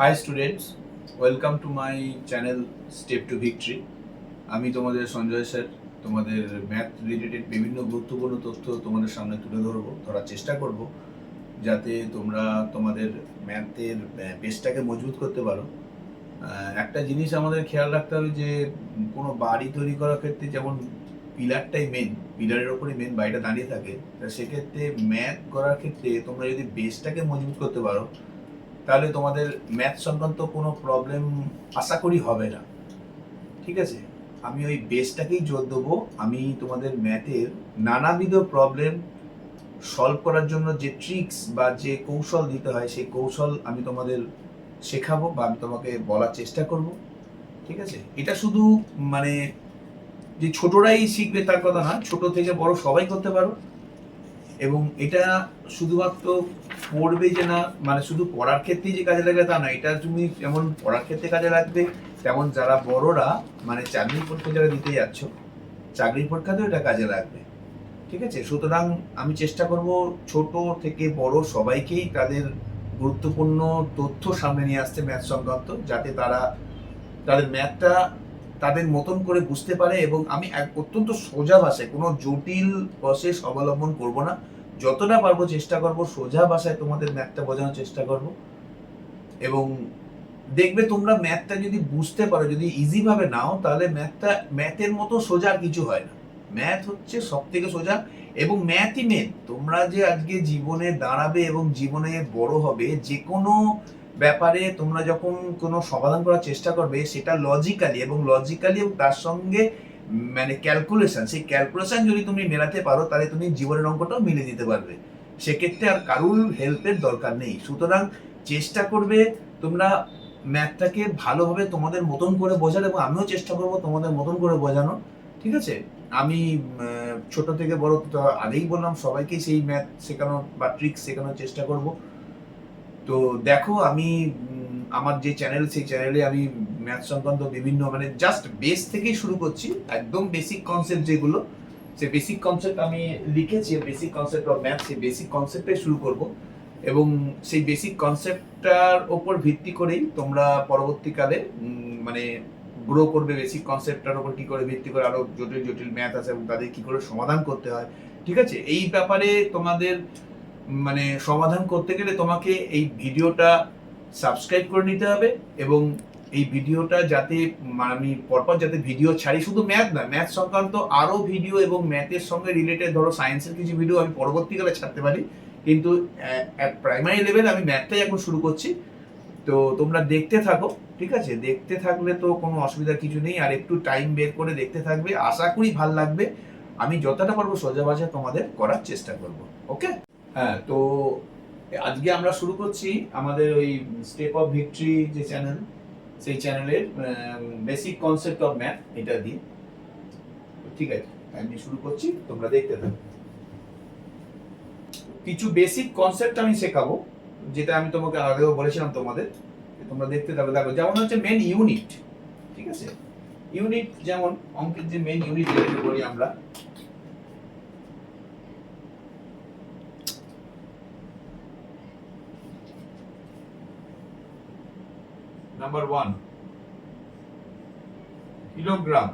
High students, welcome to my channel step to victory. আমি তোমাদের Sanjay sir. তোমাদের math related বিভিন্ন গুরুত্বপূর্ণ তথ্য তোমাদের সামনে তুলে ধরার চেষ্টা করব, যাতে তোমরা তোমাদের ম্যাথের বেসটাকে মজবুত করতে পারো। একটা জিনিস আমাদের খেয়াল রাখতে হবে যে কোনো বাড়ি তৈরি করার ক্ষেত্রে যেমন পিলারটাই মেন, পিলারের ওপরই মেন বাড়িটা দাঁড়িয়ে থাকে। তা সেক্ষেত্রে ম্যাথ করার ক্ষেত্রে তোমরা যদি বেসটাকে মজবুত করতে পারো, তাহলে তোমাদের ম্যাথ সংক্রান্ত কোনো প্রবলেম আশা করি হবে না। ঠিক আছে, আমি ওই বেসটাকেই জোর দেবো। আমি তোমাদের ম্যাথের নানাবিধ প্রবলেম সলভ করার জন্য যে ট্রিক্স বা যে কৌশল দিতে হয়, সেই কৌশল আমি তোমাদের শেখাবো বা আমি তোমাকে বলার চেষ্টা করব। ঠিক আছে, এটা শুধু মানে যে ছোটরাই শিখবে তার কথা না, ছোট থেকে বড় সবাই করতে পারো। এবং এটা শুধুমাত্র পড়বে যে না, মানে শুধু পড়ার ক্ষেত্রেই যে কাজে লাগবে তা না। এটা তুমি যেমন পড়ার ক্ষেত্রে কাজে লাগবে, তেমন যারা বড়রা মানে চাকরির পরীক্ষা যারা দিতে যাচ্ছ, চাকরির পরীক্ষাতেও এটা কাজে লাগবে। ঠিক আছে, সুতরাং আমি চেষ্টা করব ছোট থেকে বড় সবাইকেই তাদের গুরুত্বপূর্ণ তথ্য সামনে নিয়ে আসতে ম্যাথ সংক্রান্ত, যাতে তারা তাদের ম্যাথটা তাদের মতন করে বুঝতে পারে। এবং আমি অত্যন্ত সোজা ভাষায়, কোনো জটিল প্রসেস অবলম্বন করব না। যতটা পারবো চেষ্টা করব সোজা ভাষায় তোমাদের ম্যাথটা বোঝানোর চেষ্টা করব। এবং দেখবে তোমরা ম্যাথটা যদি বুঝতে পারো, যদি ইজি ভাবে নাও, তাহলে ম্যাথের মতো সোজা আর কিছু হয় না। ম্যাথ হচ্ছে সব থেকে সোজা, এবং ম্যাথই মেন। তোমরা যে আজকে জীবনে দাঁড়াবে এবং জীবনে বড় হবে, যে কোনো ব্যাপারে তোমরা যখন কোনো সমাধান করার চেষ্টা করবে, সেটা লজিক্যালি এবং তার সঙ্গে মানে ক্যালকুলেশন, সেই ক্যালকুলেশন যদি তুমি মেলাতে পারো, তাহলে তুমি জীবনের অঙ্কটাও মিলে দিতে পারবে। সেক্ষেত্রে আর কারুর হেল্পের দরকার নেই। সুতরাং চেষ্টা করবে তোমরা ম্যাথটাকে ভালোভাবে তোমাদের মতন করে বোঝার, এবং আমিও চেষ্টা করবো তোমাদের মতন করে বোঝানো। ঠিক আছে, আমি ছোট থেকে বড় তো আগেই বললাম, সবাইকে সেই ম্যাথ শেখানোর বা ট্রিক্স শেখানোর চেষ্টা করব। তো দেখো, আমি আমার যে চ্যানেল, সেই চ্যানেলে আমি ম্যাথ সংক্রান্ত বিভিন্ন মানে জাস্ট বেস থেকেই শুরু করছি। একদম বেসিক কনসেপ্ট যেগুলো, সেই বেসিক কনসেপ্ট আমি লিখেছি, বেসিক কনসেপ্ট অফ ম্যাথ, সেই বেসিক কনসেপ্টে শুরু করব। এবং সেই বেসিক কনসেপ্টটার ওপর ভিত্তি করেই তোমরা পরবর্তীকালে মানে গ্রো করবে। বেসিক কনসেপ্টটার ওপর কি করে ভিত্তি করে আরো জটিল জটিল ম্যাথ আছে এবং তাদের কি করে সমাধান করতে হয়। ঠিক আছে, এই ব্যাপারে তোমাদের মানে সমাধান করতে গেলে তোমাকে এই ভিডিওটা সাবস্ক্রাইব করে নিতে হবে। এবং এই ভিডিওটা যাতে আমি পরপর যাতে ভিডিও ছাড়ি, শুধু ম্যাথ না, ম্যাথ সংক্রান্ত আরো ভিডিও এবং ম্যাথের সঙ্গে রিলেটেড ধরো সায়েন্সের কিছু ভিডিও আমি পরবর্তীকালে ছাড়তে পারি। কিন্তু প্রাইমারি লেভেল আমি ম্যাথটাই এখন শুরু করছি। তো তোমরা দেখতে থাকো। ঠিক আছে, দেখতে থাকলে তো কোনো অসুবিধার কিছু নেই। আর একটু টাইম বের করে দেখতে থাকবে, আশা করি ভাল লাগবে। আমি যতটা পারবো সোজা ভাষায় তোমাদের করার চেষ্টা করব। ওকে। হ্যাঁ, তো আজকে আমরা শুরু করছি আমাদের ওই স্টেপ অফ ভিক্টরি যে চ্যানেল, সেই চ্যানেলের বেসিক কনসেপ্ট অফ ম্যাথ এটা দিয়ে। ঠিক আছে, আমি শুরু করছি, তোমরা দেখতে থাকো। কিছু বেসিক কনসেপ্ট আমি শেখাবো, যেটা আমি তোমাকে আগেও বলেছিলাম তোমাদের। তোমরা দেখতে থাকো। দেখো, যেমন হচ্ছে মেন ইউনিট। ঠিক আছে, ইউনিট যেমন অঙ্কের যে মেন ইউনিট যেটাকে বলি আমরা, নাম্বার 1 কিলোগ্রাম।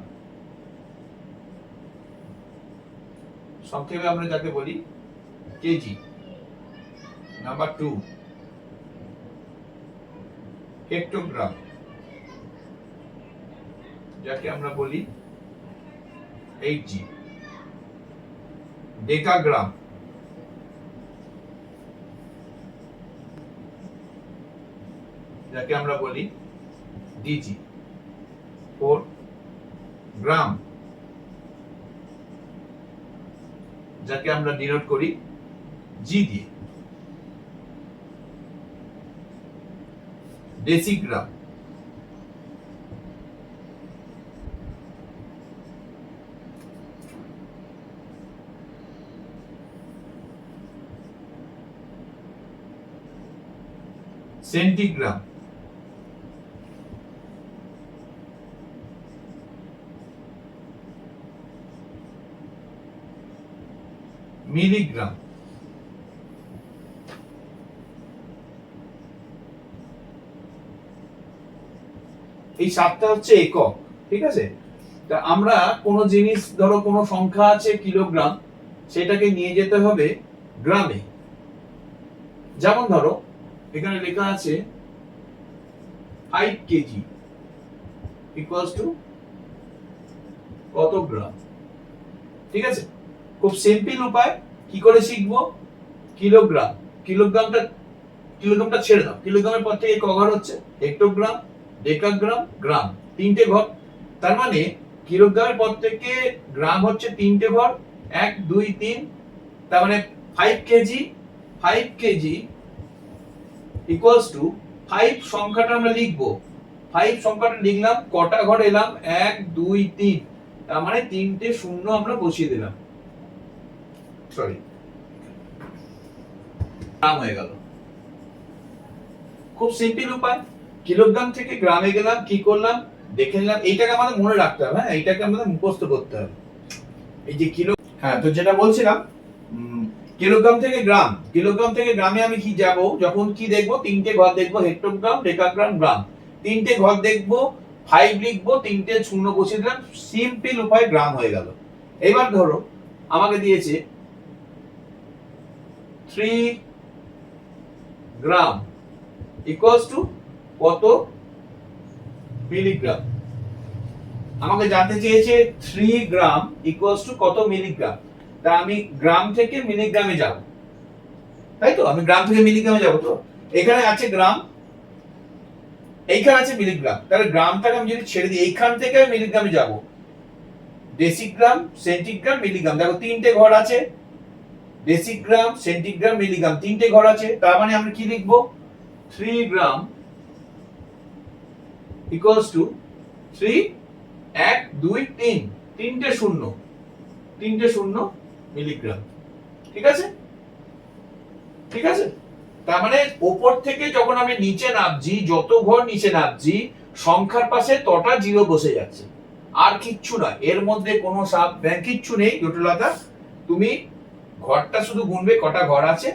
সংক্ষেপে আমরা যাকে বলি কেজি। নাম্বার 2 হেক্টোগ্রাম, যাকে আমরা বলি এইচজি। ডেকাগ্রাম, যাকে আমরা বলি ডিজি। 4 গ্রাম, যাকে আমরা ডিনোট করি জি দিয়ে। ডেসিগ্রাম, সেন্টিগ্রাম, মিলিগ্রাম, এই 7টা হচ্ছে একক, ঠিক আছে। তা আমরা কোনো জিনিস, ধরো কোনো সংখ্যা আছে কিলোগ্রাম, সেটাকে নিয়ে যেতে হবে গ্রামে। যেমন ধরো এখানে লেখা আছে 5 কেজি ইকুয়ালস টু কত গ্রাম, ঠিক আছে। খুব সিম্পল উপায়, কি করে শিখবো? কিলোগ্রাম, কিলোগ্রামটা ছেড়ে দাও, কিলোগ্রামের পর থেকে ক ঘর হচ্ছে? হেক্টোগ্রাম, ডেকাগ্রাম, গ্রাম, তিনটে ঘর। তার মানে কিলোগ্রামের পর থেকে গ্রাম হচ্ছে তিনটে ঘর, 1 2 3। তার মানে 5 কেজি, 5 কেজি ইকুয়ালস টু 5 সংখ্যাটা আমরা লিখবো, 5 সংখ্যাটা লিখলাম, কটা ঘর এলাম? 1 2 3। তার মানে তিনটে শূন্য আমরা বসিয়ে দিলাম, সরি, গ্রাম হয়ে গেল। খুব সিম্পল উপায়। কিলোগ্রাম থেকে গ্রামে গেলাম, কি করলাম দেখে নিলাম। এইটাকে আমাদের মনে রাখতে হবে, হ্যাঁ, এইটাকে আমাদের মুখস্থ করতে হবে। এই যে কিলো, হ্যাঁ, তো যেটা বলছিলাম, কিলোগ্রাম থেকে গ্রাম, কিলোগ্রাম থেকে গ্রামে আমি কি যাব? যখন কি দেখবো? তিনটে ঘর দেখবো, হেক্টোগ্রাম, ডেকাগ্রাম, গ্রাম। তিনটে ঘর দেখবো, 5 লিখবো, তিনটে শূন্য বসিয়ে দিলাম, সিম্পল উপায়, গ্রাম হয়ে গেল। এবার ধরো আমাকে দিয়েছে 3 গ্রাম ইকুয়ালস টু কত মিলিগ্রাম। আমাকে জানতে চেয়েছে 3 গ্রাম ইকুয়ালস টু কত মিলিগ্রাম। তা আমি গ্রাম থেকে মিলিগ্রামে যাব, তাই তো? আমি গ্রাম থেকে মিলিগ্রামে যাব। তো এখানে আছে গ্রাম, এইখানে আছে মিলিগ্রাম, তাহলে গ্রামটাকে আমি যদি ছেড়ে দিই, এইখান থেকে আমি মিলিগ্রামে যাব। ডেসিগ্রাম, সেন্টিগ্রাম, মিলিগ্রাম, দেখো তিনটে ঘর আছে, ডেসিগ্রাম, সেন্টিগ্রাম, মিলিগ্রাম, তিনটে ঘর আছে। তার মানে আমরা কি লিখবো? 3 গ্রাম ইকুয়ালস টু 3 1 2 3, তিনটে শূন্য, তিনটে শূন্য মিলিগ্রাম, ঠিক আছে, ঠিক আছে। তার মানে উপর থেকে যখন আমি নিচে নামছি, যত ঘর নিচে নামছি, সংখ্যার পাশে তটা জিরো বসে যাচ্ছে, আর কিচ্ছু না। এর মধ্যে কোনো সাব ব্যাংক কিচ্ছু নেই, জটিলতা। তুমি ঘরটা শুধু গুনবে, কটা ঘর আছে,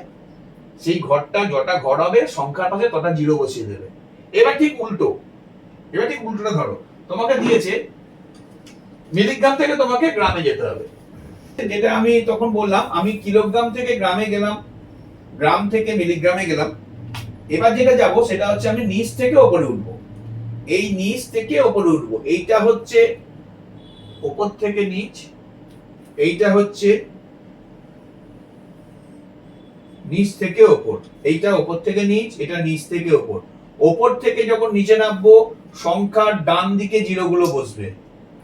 সেই ঘরটা যটা ঘর হবে, সংখ্যার পাশে তটা জিরো বসিয়ে দেবে। এবার ঠিক উল্টো, এবার ঠিক উল্টোটা ধরো, তোমাকে দিয়েছে মিলিগ্রাম থেকে তোমাকে গ্রামে যেতে হবে। যেটা আমি তখন বললাম, আমি কিলোগ্রাম থেকে গ্রামে গেলাম, গ্রাম থেকে মিলিগ্রামে গেলাম। এবার যেটা যাব সেটা হচ্ছে আমি নিচ থেকে উপরে উঠবো, এই নিচ থেকে উপরে উঠবো। এইটা হচ্ছে উপর থেকে নিচ, এইটা হচ্ছে নিচ থেকে উপর, এইটা উপর থেকে নিচ, এটা নিচ থেকে উপর। উপর থেকে যখন নিচে নামবো, সংখ্যার ডান দিকে জিরো গুলো বসবে,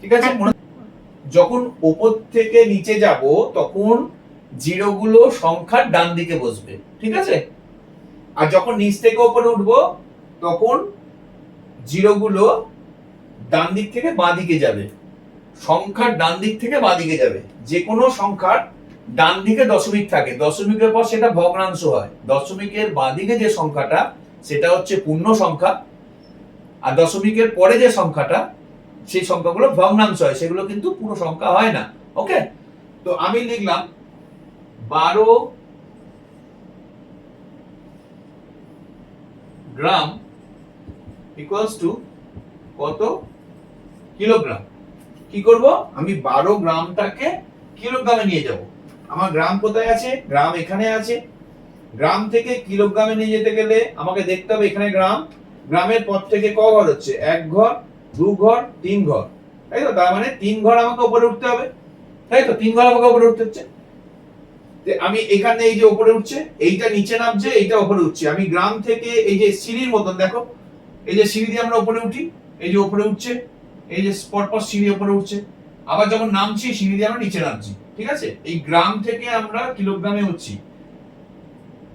ঠিক আছে। যখন উপর থেকে নিচে যাব, তখন জিরো গুলো সংখ্যার ডান দিকে বসবে, ঠিক আছে। আর যখন নিচ থেকে উপরে উঠবো, তখন জিরো গুলো ডান দিক থেকে বাঁ দিকে যাবে, সংখ্যার ডান দিক থেকে বাঁ দিকে যাবে। যে কোনো সংখ্যার ডান দিকে দশমিক থাকে, দশমিকের পর সেটা ভগ্নাংশ হয়। দশমিকের বাঁ দিকে যে সংখ্যাটা, সেটা হচ্ছে পূর্ণ সংখ্যা, আর দশমিকের পরে যে সংখ্যাটা, সেই সংখ্যাগুলো ভগ্নাংশ হয়, সেগুলো কিন্তু পুরো সংখ্যা হয় না। ওকে, তো আমি লিখলাম 12 গ্রাম ইকুয়ালস টু কত কিলোগ্রাম। কি করব? আমি 12 গ্রামটাকে কিলোগ্রামে নিয়ে যাব। আমার গ্রাম কোথায় আছে? গ্রাম এখানে আছে। গ্রাম থেকে কিলোগ্রামে নিয়ে যেতে গেলে আমাকে দেখতে হবে এখানে গ্রাম, গ্রামের পর থেকে ক ঘর হচ্ছে? 1 ঘর, 2 ঘর, 3 ঘর, তাই তো? তার মানে 3 ঘর আমাকে উপরে উঠতে হবে, তাই তো? 3 ঘর আমাকে উপরে উঠতে হচ্ছে। আমি এখানে এই যে উপরে উঠছে, এইটা নিচে নামছে, এইটা উপরে উঠছে। আমি গ্রাম থেকে এই যে সিঁড়ির মতন, দেখো এই যে সিঁড়ি দিয়ে আমরা উপরে উঠি, এই যে উপরে উঠছে, এই যে স্পট পর সিঁড়ি উপরে উঠছে। আবার যখন নামছি, সিঁড়ি দিয়ে আমরা নিচে নামছি, ঠিক আছে। এই গ্রাম থেকে আমরা কিলোগ্রামে উঠছি,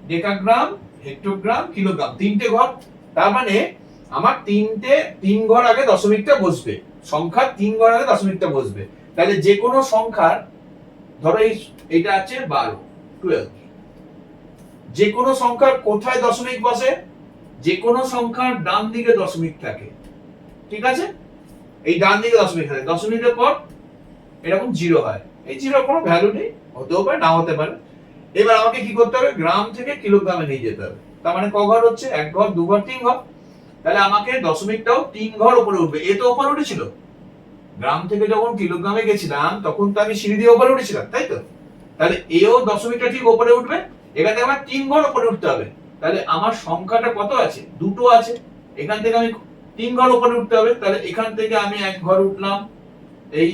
ডেকাগ্রাম, হেক্টোগ্রাম, কিলোগ্রাম, তিনটে ঘর। তার মানে আমার তিন ঘর আগে দশমিকটা বসবে, সংখ্যার 3 ঘর আগে দশমিকটা বসবে। তাহলে যে কোনো সংখ্যার, ধরো এইটা আছে 12, যে কোনো সংখ্যার কোথায় দশমিক বসে? যে কোনো সংখ্যার ডান দিকে দশমিক থাকে, ঠিক আছে। এই ডান দিকে দশমিক থাকে, দশমিকের পর এরকম জিরো হয়। এই জিরো কোনো ভ্যালু নেই, হতেও পারে না হতে পারে। এবার আমাকে কি করতে হবে? গ্রাম থেকে কিলোগ্রামে নিয়ে যেতে হবে। তার মানে ক ঘর হচ্ছে? 1 ঘর, 2 ঘর, 3 ঘর। তাহলে আমাকে দশমিকটাও 3 ঘর উপরে উঠবে। এ তো উপরে উঠেছিল, গ্রাম থেকে যখন কিলোগ্রামে গেছিলাম তখন তো আমি সিঁড়ি দিয়ে উপরে উঠেছিলাম, তাই তো? তাহলে এও দশমিকটা ঠিক উপরে উঠবে, এখানে আমার 3 ঘর উপরে উঠতে হবে। তাহলে আমার সংখ্যাটা কত আছে? দুটো আছে। এখান থেকে আমি 3 ঘর উপরে উঠতে হবে, তাহলে এখান থেকে আমি 1 ঘর উঠলাম, এই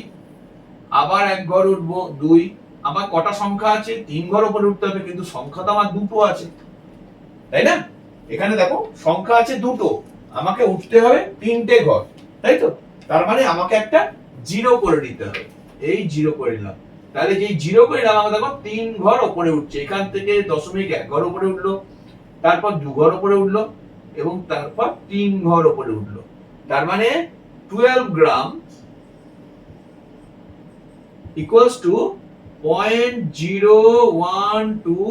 আবার 1 ঘর উঠবো 2। আমার কটা সংখ্যা আছে? 3 ঘর উপরে উঠতে হবে, কিন্তু সংখ্যা তো আমার দুটো আছে, তাই না? এখানে দেখো সংখ্যা আছে দুটো, আমাকে উঠতে হবে 3টে ঘর, তাই তো? তার মানে আমাকে একটা 0 করে দিতে হবে। এই 0 করে দিলাম। তাহলে যেই 0 করে দিলাম, আমাকে দেখো 3 ঘর উপরে উঠছে। এখান থেকে দশমিক 1 ঘর উপরে উঠলো, তারপর 2 ঘর উপরে উঠলো, এবং তারপর 3 ঘর উপরে উঠলো। তার মানে 12 গ্রাম equals to 0.012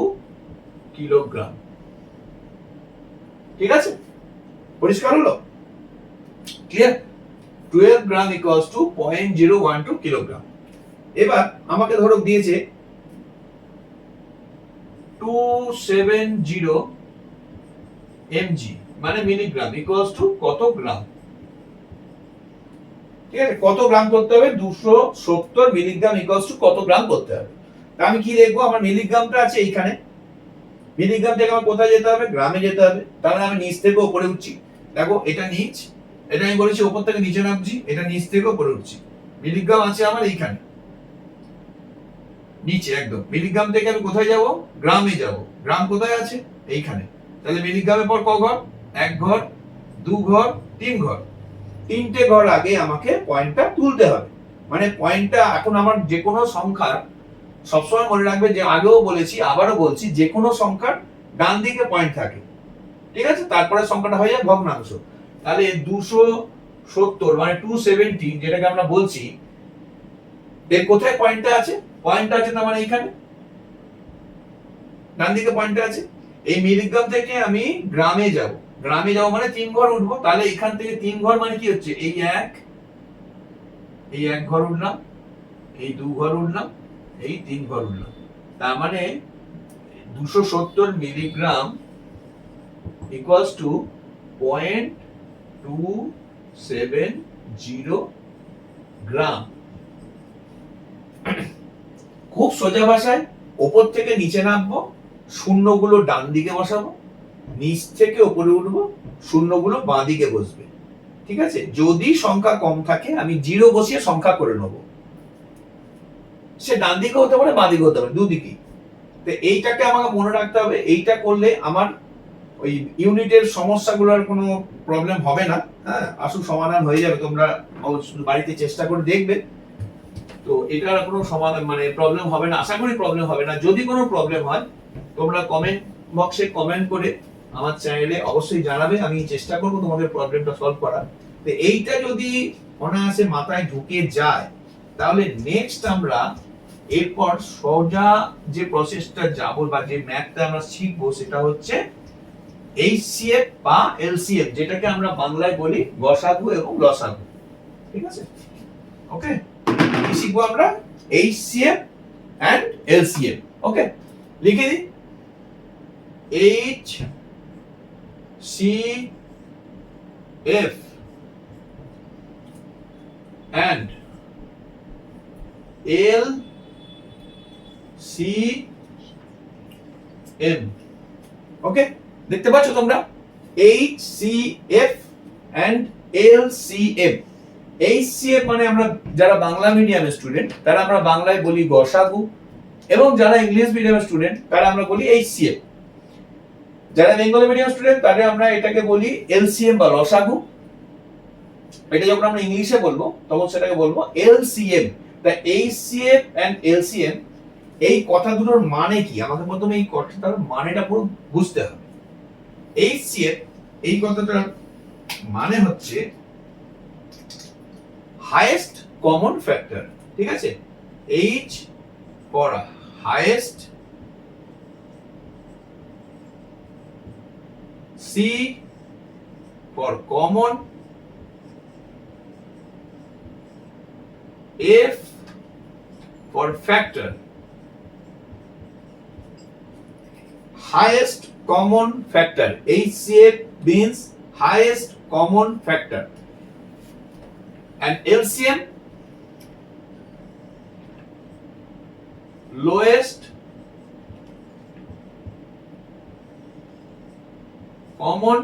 কিলোগ্রাম। ঠিক আছে, পরিষ্কার হলো? Clear? 12 gram equals to 0.012 kilogram. এবার আমাকে ধরো দিয়েছে 270 mg মানে মিলিগ্রাম equals to কত গ্রাম? ঠিক আছে, কত গ্রাম করতে হবে? 270 মিলিগ্রাম equals to কত গ্রাম করতে হবে? তা আমি কি দেখবো? আমার মিলিগ্রামটা আছে এইখানে, মিলিগ্রাম থেকে আমার কোথায় যেতে হবে? গ্রামে যেতে হবে। তাহলে আমি নিচ থেকে উপরে উঠছি। দেখো এটা নিচ, এটা আমি বলেছি উপর থেকে নিচে নামছি, এটা নিচ থেকে উপরে উঠছি। মিলিগ্রাম আছে আমার এইখানে নিচে একদম। মিলিগ্রাম থেকে আমি কোথায় যাব? গ্রামে যাব। গ্রাম কোথায় আছে? এইখানে। তাহলে মিলিগ্রামের পর ক ঘর? 1 ঘর, 2 ঘর, 3 ঘর। 3টে ঘর আগে আমাকে পয়েন্টটা তুলতে হবে। মানে পয়েন্টটা এখন আমার যে কোনো সংখ্যার, সবসময় মনে রাখবে যে আগেও বলেছি আবারও বলছি, যে কোনো সংখ্যার ডান দিকে পয়েন্ট থাকে, ঠিক আছে? তারপরে সংখ্যাটা হয়ে যায় ভগ্নাংশ। তাহলে 270 মানে 270 যেটাকে আমরা বলছি, এর কোথায় পয়েন্টটা আছে? পয়েন্টটা আছে তার মানে এইখানে ডান দিকে পয়েন্টটা আছে। এই মিলিগ্রাম থেকে আমি গ্রামে যাব। গ্রামে যাব মানে 3 ঘর উঠবো। তাহলে এখান থেকে 3 ঘর মানে কি হচ্ছে? এই 1 ঘর উঠলাম, এই 2 ঘর উঠলাম, এই 3 ঘর উঠলাম। তার মানে 270 মিলিগ্রাম equals to 0.270 গ্রাম। খুব সোজা ভাষায়, ওপর থেকে নিচে নামবো, শূন্যগুলো ডান দিকে বসাবো, নিচ থেকে উপরে উঠবো, শূন্যগুলো বাঁ দিকে বসবে। ঠিক আছে? যদি সংখ্যা কম থাকে আমি 0 বসিয়ে সংখ্যা করে নেবো। সে ডান দিকে হতে পারে, বাঁ দিকে হতে পারে, দুদিকেই। তো এইটাকে আমাকে মনে রাখতে হবে। এইটা করলে আমার ওই ইউনিটের সমস্যাগুলোর কোনো প্রবলেম হবে না। হ্যাঁ, আসল সমাধান হয়ে যাবে। তোমরা বাড়িতে চেষ্টা করে দেখবে। তো এটার কোনো সমাধান মানে প্রবলেম হবে না, আশা করি প্রবলেম হবে না। যদি কোনো প্রবলেম হয় তোমরা কমেন্ট বক্সে কমেন্ট করে আমার চ্যানেলে অবশ্যই জানাবে, আমি চেষ্টা করব তোমাদের প্রবলেমটা সলভ করার। তো এইটা যদি অনায়াসে মাথায় ঢুকে যায়, তাহলে নেক্সট আমরা এরপর সোজা যে প্রসেসটা যাব বা যে ম্যাথটা আমরা শিখবো সেটা হচ্ছে এইচসিএফ বা এলসিএফ, যেটাকে আমরা বাংলায় বলি গসাগু এবং লসাগু। ঠিক আছে? ওকে, কি শিখবো আমরা? HCF and LCF. ওকে, লিখে দিই। H C F and LCM। Okay, দেখতে পাচ্ছ তোমরা? HCF and LCM। HCF মানে আমরা যারা বাংলা মিডিয়ামের স্টুডেন্ট তারা আমরা বাংলায় বলি গসাগু, এবং যারা ইংলিশ মিডিয়ামের স্টুডেন্ট তারা আমরা বলি HCF। যারা বেঙ্গলি মিডিয়াম স্টুডেন্ট তাদের আমরা এটাকে বলি LCM বা লসাগু। এটা যখন আমরা ইংলিশে বলবো তখন সেটাকে বলবো LCM। তা HCF and LCM এই কথা দুটোর মানে কি? আমাকে প্রথমে এই কথাটার মানেটা পুরো বুঝতে হবে। HCF এই কথাটার মানে হচ্ছে হাইয়েস্ট কমন ফ্যাক্টর। ঠিক আছে? H for highest, C for common, F for factor। highest common factor, HCF means highest common factor, and LCM lowest common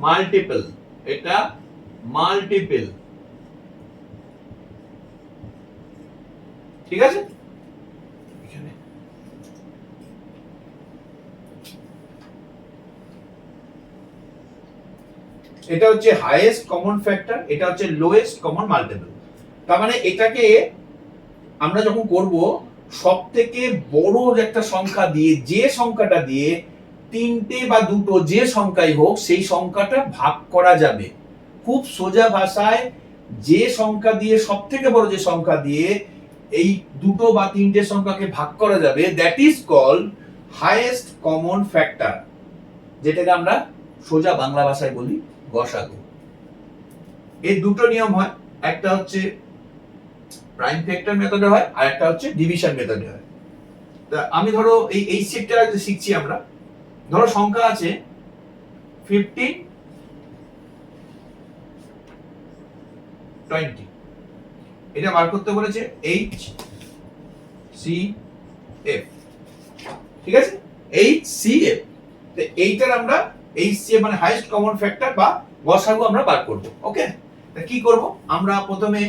multiple, এটা মাল্টিপল, ঠিক আছে। এখানে এটা হচ্ছে হাইয়েস্ট কমন ফ্যাক্টর, এটা হচ্ছে লোয়েস্ট কমন মাল্টিপল। তার মানে এটাকে আমরা যখন করব সব থেকে বড় একটা সংখ্যা দিয়ে, যে সংখ্যাটা দিয়ে তিনটে বা দুটো যে সংখ্যাই হোক সেই সংখ্যাটা ভাগ করা যাবে। খুব সোজা ভাষায় যে সংখ্যা দিয়ে, সব থেকে বড় যে সংখ্যা দিয়ে এই দুটো বা তিনটে সংখ্যাকে ভাগ করা যাবে, that is called highest common factor, যেটাকে আমরা সোজা বাংলা ভাষায় বলি গসাগু। এর দুটো নিয়ম হয়, একটা হচ্ছে প্রাইম ফ্যাক্টর মেথডে হয় আর একটা হচ্ছে ডিভিশন মেথডে হয়। তা আমি ধরো এই সেটটা শিখছি আমরা। ধরো সংখ্যা আছে 15, 20, এটা বার করতে বলেছে HCF, ঠিক আছে, HCF। তো এইটার আমরা HCF মানে হাইয়েস্ট কমন ফ্যাক্টর বা গসাগু আমরা বার করব। ওকে, তা কি করব আমরা? প্রথমে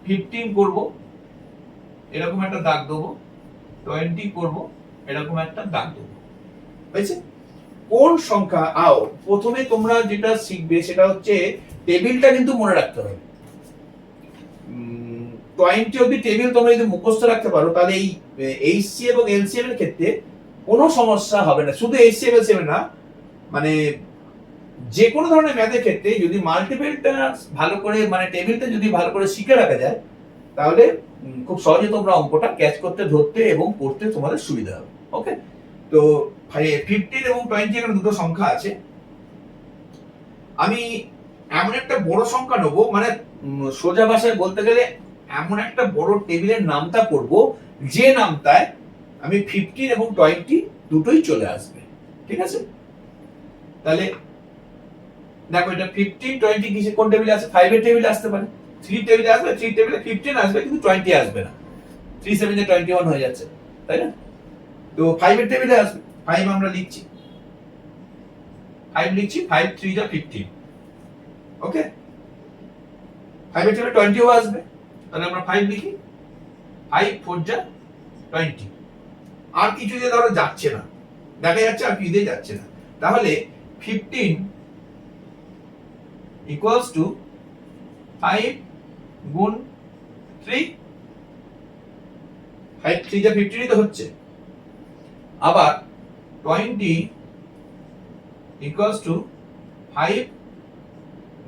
15 করব, এরকম একটা দাগ দেবো, 20 করব, এরকম একটা দাগ দেবো, হয়েছে? কোন সংখ্যা প্রথমে তোমরা যেটা শিখবে সেটা হচ্ছে টেবিলটা কিন্তু মনে রাখতে হবে। 20 অবধি টেবিল তোমরা যদি মুখস্থ রাখতে পারো তাহলে এই HCF এবং LCM এর ক্ষেত্রে কোনো সমস্যা হবে না। শুধু HCF LCM না, মানে যে কোনো ধরনের ম্যাথের ক্ষেত্রে যদি মাল্টিপলটা ভালো করে, মানে টেবিলটা যদি ভালো করে শিখে রাখা যায় তাহলে খুব সহজে তোমরা অঙ্কটা ক্যাচ করতে, ধরতে এবং করতে তোমাদের সুবিধা হবে। ওকে, তো 15 এবং 20 এখানে দুটো সংখ্যা আছে। আমি এমন একটা বড় সংখ্যা নেবো, মানে সোজা ভাষায় বলতে গেলে এমন একটা বড় টেবিলের নামটা করব যে নামটায় আমি 15 এবং 20 দুটোই চলে আসবে, ঠিক আছে? তাহলে দেখো এটা 15, 20 কিসে কোন টেবিলে আছে? 5 এর টেবিলে আসতে পারে, 3 টেবিলে আসবে, 3 টেবিলে 15 আসবে কিন্তু 20 আসবে না। 3 7 এ 21 হয়ে যাচ্ছে, তাই না? তো 5 এর টেবিলে আসবে, 5 আমরা লিখছি, 5 লিখছি, 5 3 যা 15। ওকে, 5 এর টেবিলে 20 ও আসবে, তাহলে আমরা 5 লিখি, 5 4 যা 20। আর কিছু দিয়ে ধরো যাচ্ছে না, দেখা যাচ্ছে আর কি দিয়ে যাচ্ছে না, তাহলে 15 ইকুয়ালস টু 5 গুণ 3, 5 3 যা 15 তো হচ্ছে। আবার 20 ইকুয়ালস টু 5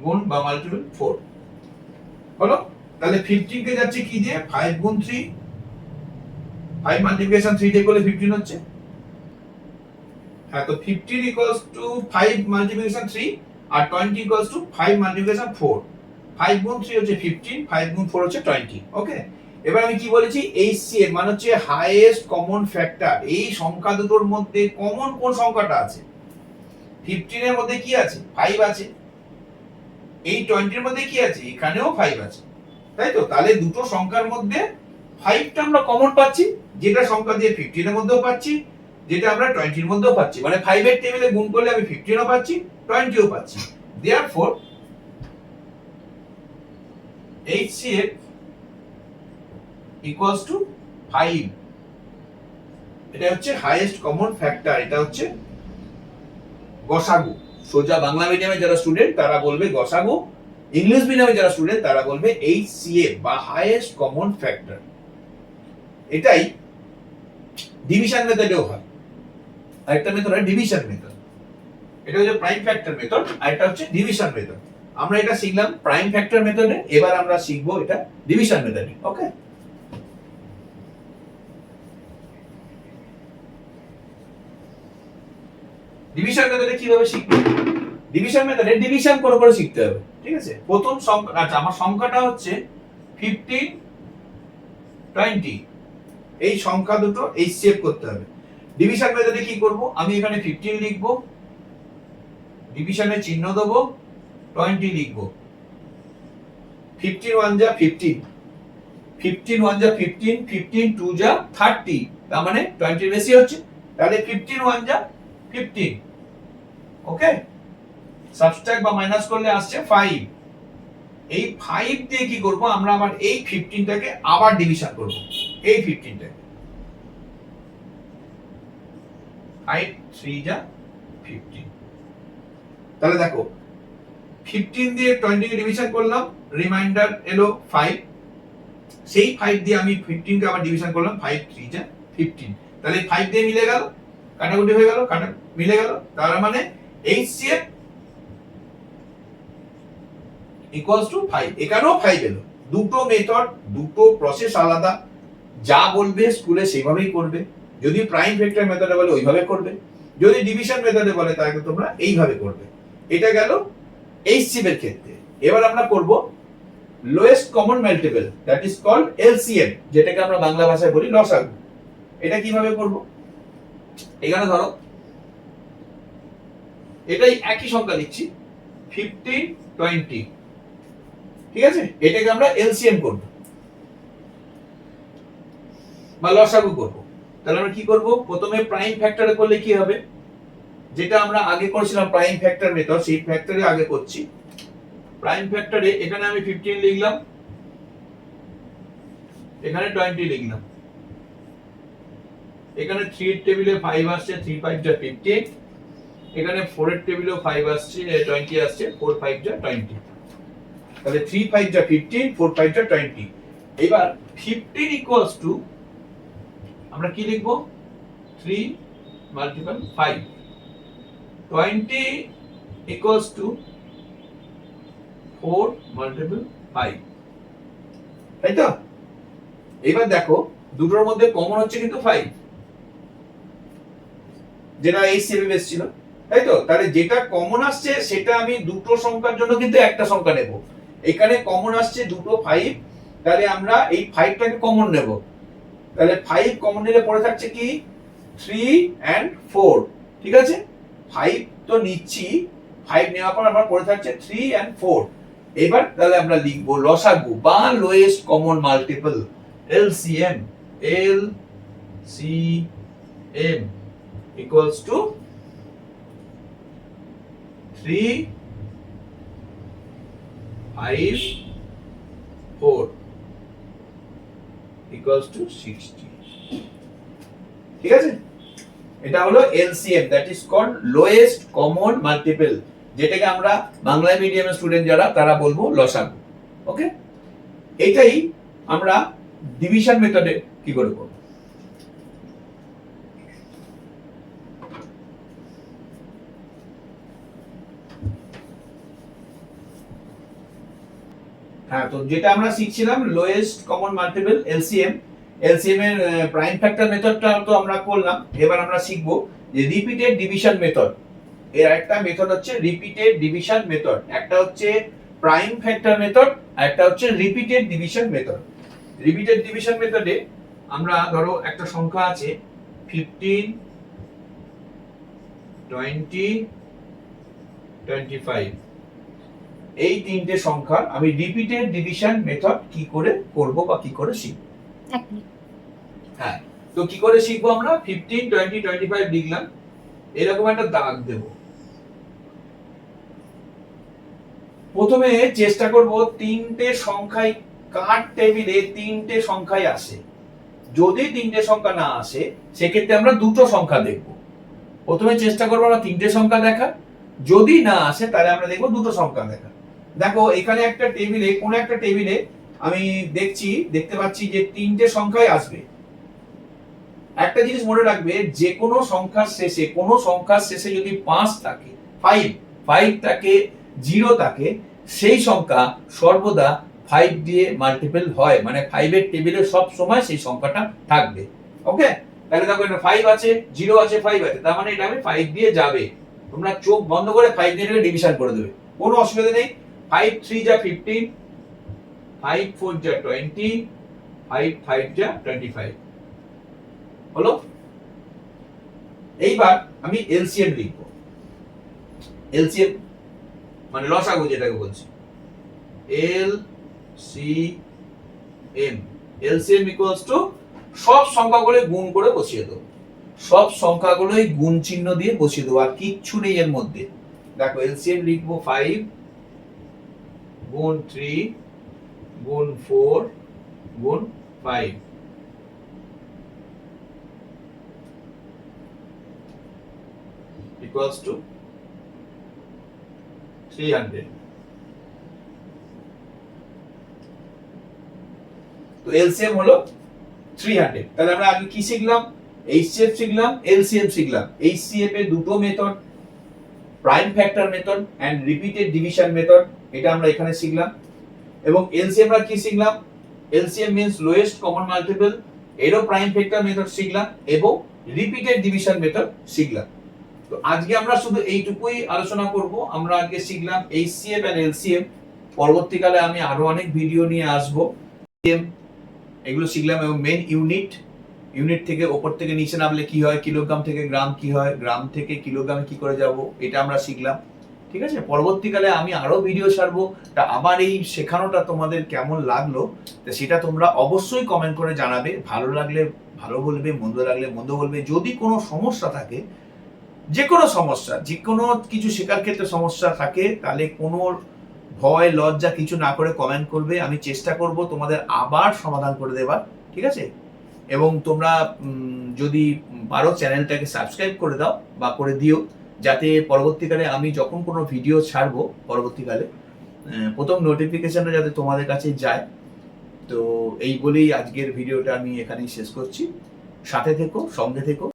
গুণ বা মাল্টিপল 4 হলো। তাহলে 15 কে যাচ্ছে কি দিয়ে? 5 গুণ 3, 5 মাল্টিপ্লিকেশন 3 দিয়ে করলে 15 হচ্ছে। হ্যাঁ, তো 15 ইকুয়ালস টু 5 মাল্টিপ্লিকেশন 3 আর 20 ইকুয়ালস টু 5 মাল্টিপ্লিকেশন 4। 5 গুণ 3 হচ্ছে 15, 5 গুণ 4 হচ্ছে 20। ওকে, এবার আমি কি বলেছি? HCF মানে হচ্ছে হাইয়েস্ট কমন ফ্যাক্টর। এই সংখ্যা দুটোর মধ্যে কমন কোন সংখ্যাটা আছে? 15 এর মধ্যে কি আছে? 5 আছে। এই 20 এর মধ্যে কি আছে? এখানেও 5 আছে, তাই তো? তাহলে দুটো সংখ্যার মধ্যে 5টা আমরা কমন পাচ্ছি, যেটা সংখ্যা দিয়ে 15 এর মধ্যেও পাচ্ছি, যেটা আমরা 20 এর মধ্যেও পাচ্ছি। মানে 5 এর টেবিলে গুণ করলে আমি 15 ও পাচ্ছি, 20 ও পাচ্ছি। Therefore HCF equals to 5। এটা হচ্ছে হাইয়েস্ট কমন ফ্যাক্টর, এটা হচ্ছে গসাগু। সোজা বাংলা মিডিয়ামে যারা স্টুডেন্ট তারা বলবে গসাগু, ইংলিশ মিডিয়ামে যারা স্টুডেন্ট তারা বলবে HCF বা হাইয়েস্ট কমন ফ্যাক্টর। এটাই ডিভিশন মেথডেও হয়। আরেকটা মেথড হয় ডিভিশন মেথড, এটা হচ্ছে প্রাইম ফ্যাক্টর মেথড, আর এটা হচ্ছে ডিভিশন মেথড। আমরা এটা শিখলাম প্রাইম ফ্যাক্টর মেথডে, এবার আমরা শিখবো এটা ডিভিশন মেথডে। ওকে, ডিভিশন মেথডে কিভাবে শিখবো? ডিভিশন মেথডে ডিভিশন করে করে শিখতে হবে, ঠিক আছে? প্রথম সংখ্যা, আচ্ছা আমার সংখ্যাটা হচ্ছে 15 20, এই সংখ্যা দুটো HCF করতে হবে। ডিভিশন মেথডে কি করব, আমি এখানে 15 লিখব, ডিভিশনের চিহ্ন দেব, 20 লিখব। 15 1 যা 15, 15 1 যা 15, 15 2 যা 30, তার মানে 20 এর বেশি হচ্ছে, তাহলে 15 1 যা 15। ওকে, সাবট্রাক্ট বা মাইনাস করলে আসছে 5। এই 5 দিয়ে কি করব, আমরা আবার এই 15টাকে আবার ডিভিশন করব, এই 15টাকে 5 3 যা 15। তাহলে দেখো 15 দিয়ে 20 কে ডিভিশন করলাম, রিমাইন্ডার এলো 5, সেই 5 দিয়ে আমি 15 কে আবার ডিভিশন করলাম, 5 3 যা 15। তাহলে 5 দিয়ে মিলে গেল, কাটাকুটি হয়ে গেল, কাটা মিলে গেল, তার মানে HCF ইকুয়ালস টু 5। এখানেও 5 এলো। দুটো মেথড, দুটো প্রসেস আলাদা, যা বলবে স্কুলে সেভাবেই করবে। যদি প্রাইম ভেক্টর মেথডে বলে ওইভাবে করবে, যদি ডিভিশন মেথডে বলে তাহলে তোমরা এইভাবে করবে। এটা গেল HCF এর ক্ষেত্রে। এবার আমরা করব lowest common multiple, that is called LCM, যেটাকে আমরা বাংলা ভাষায় বলি লসাগু। এটা কিভাবে করব, এখানে ধরো এটাই একই সংখ্যা লিখছি, 15 20, ঠিক আছে, এটাকে আমরা LCM করব বা লসাগু করব। তাহলে আমরা কি করব, প্রথমে প্রাইম ফ্যাক্টরে করলে কি হবে, যেটা আমরা আগে করেছিলাম প্রাইম ফ্যাক্টর মেথড, সেই ফ্যাক্টরে আগে করছি। প্রাইম ফ্যাক্টরে এখানে আমি 15 লিখলাম, এখানে 20 লিখলাম, এখানে 3 এর টেবিলে 5 আসছে, 3 5 যা 15, এখানে 4 এর টেবিলেও 5 আসছে, 20 আসছে, 4 5 যা 20। তাহলে 3 5 যা 15, 4 5 যা 20। এবার 15 ইকুয়ালস টু আমরা কি লিখব, 3 মাল্টিপল 5। 20 ইকুয়ালস টু 4 মাল্টিপল 5, তাই তো? এবার দেখো দুটোর মধ্যে কমন হচ্ছে কিন্তু 5, যেটা এই সেভে বেস ছিল, তাই তো? তাহলে যেটা কমন আসছে সেটা আমি দুটো সংখ্যার জন্য কিন্তু একটা সংখ্যা নেব। এখানে কমন আসছে দুটো 5, তাহলে আমরা এই 5টাকে কমন নেব। তাহলে 5 কমন নিলে পড়ে থাকছে কি 3 and 4, ঠিক আছে? 5 তো নিচ্ছি, 5 নেওয়ার পর আমার পড়ে থাকছে 3 and 4। এবার তাহলে আমরা লিখব লসাগু বা lowest common multiple, LCM, LCM equals to 3 5 4 equals to 60, ঠিক আছে? এটা হলো LCM, that is called lowest common multiple, যেটাকে আমরা বাংলা মিডিয়ামের স্টুডেন্ট যারা তারা বলবো লসাগু। ওকে, এটাই আমরা ডিভিশন মেথডে কি করে করব। হ্যাঁ, তো যেটা আমরা শিখছিলাম lowest common multiple LCM, LCM এর প্রাইম ফ্যাক্টর মেথডটা তো আমরা করলাম। এবার আমরা শিখব যে রিপিটেড ডিভিশন মেথড। এর একটা মেথড হচ্ছে রিপিটেড ডিভিশন মেথড, একটা হচ্ছে প্রাইম ফ্যাক্টর মেথড, আর একটা হচ্ছে repeated division method. Repeated division মেথডে আমরা ধরো একটা সংখ্যা আছে 15 20 25, এই তিনটে সংখ্যা আমি রিপিটেড ডিভিশন মেথড কি করে করব বা কি করে শিখব। হ্যাঁ, তো কি করে শিখবো আমরা, 15 20 25 লিখলাম, এরকম একটা দাগ দেব। প্রথমে চেষ্টা করব তিনটে সংখ্যায় কার টেবিলে তিনটে সংখ্যায় আসে। যদি তিনটে সংখ্যা না আসে সেক্ষেত্রে আমরা দুটো সংখ্যা দেখব। প্রথমে চেষ্টা করবো আমরা তিনটে সংখ্যা দেখা, যদি না আসে তাহলে আমরা দেখবো দুটো সংখ্যা দেখা। দেখো এখানে একটা টেবিলে, কোন একটা টেবিলে আমি দেখতে পাচ্ছি যে তিনটে সংখ্যাই আসবে। একটা জিনিস মনে রাখবে, যে কোনো সংখ্যার শেষে যদি 5 থাকে, 5 থাকে, 0 থাকে, সেই সংখ্যা সর্বদা 5 দিয়ে মাল্টিপল হয়, মানে 5 এর টেবিলে সব সময় সেই সংখ্যাটা থাকবে। ওকে, তাহলে দেখো এটা 5 আছে, 0 আছে, 5 আছে, তার মানে এটা আমি 5 দিয়ে যাবে। তোমরা চোখ বন্ধ করে 5 দিয়ে ডিভিশন করে দেবে, কোনো অসুবিধা নেই। 5 3 যা 15, 5 4 যা 20, 5 5 যা 25 হলো। এইবার আমি এলসিএম লিখবো। এলসিএম মানে লসাগু যেটাকে বলছি, এলসিএম। এলসিএম ইকুয়ালস টু সব সংখ্যাগুলো গুণ করে বসিয়ে দেবো, সব সংখ্যাগুলোই গুণ চিহ্ন দিয়ে বসিয়ে দেবো, আর কিচ্ছু নেই এর মধ্যে। দেখো এলসিএম লিখবো 5 গুণ 3 গুণ 4 গুণ 5 equals to 300। তো এলসিএম হলো 300। তাহলে আমরা আগে কি শিখলাম? এইচসিএফ শিখলাম, এলসিএম শিখলাম। এইচসিএফ এর দুটো method, prime factor method and repeated division method, এটা আমরা এখানে শিখলাম। এবং এলসিএম আমরা কি শিখলাম? LCM means lowest common multiple, এরও প্রাইম ফ্যাক্টর মেথড শিখলাম এবং রিপিটেড ডিভিশন মেথড শিখলাম। তো আজকে আমরা শুধু এইটুকুই আলোচনা করব। আমরা আজকে শিখলাম এইচসিএফ এন্ড এলসিএম। পরবর্তীকালে আমি আরো অনেক ভিডিও নিয়ে আসবো। এগুলো শিখলাম এবং মেন ইউনিট থেকে ওপর থেকে নিচে নামলে কি হয়, কিলোগ্রাম থেকে গ্রাম কি হয়, গ্রাম থেকে কিলোগ্রামে কি করে যাব, এটা আমরা শিখলাম। ঠিক আছে, পরবর্তীকালে আমি আরো ভিডিও ছাড়বো। তা আমার এই শেখানোটা তোমাদের কেমন লাগলো সেটা তোমরা অবশ্যই কমেন্ট করে জানাবে। ভালো লাগলে ভালো বলবে, মন্দ লাগলে মন্দ বলবে। যদি কোনো সমস্যা থাকে, যে কোনো সমস্যা, যে কোনো কিছু শেখার ক্ষেত্রে সমস্যা থাকে, তাহলে কোনো ভয় লজ্জা কিছু না করে কমেন্ট করবে। আমি চেষ্টা করব তোমাদের আবার সমাধান করে দেবার। ঠিক আছে, এবং তোমরা যদি পারো চ্যানেলটাকে সাবস্ক্রাইব করে দাও বা করে দিও, যাতে পরবর্তীকালে আমি যখন কোনো ভিডিও ছাড়বো পরবর্তীকালে প্রথম নোটিফিকেশনটা যাতে তোমাদের কাছে যায়। তো এই বলেই আজকের ভিডিওটা আমি এখানেই শেষ করছি। সাথে থেকো, সঙ্গে থেকো।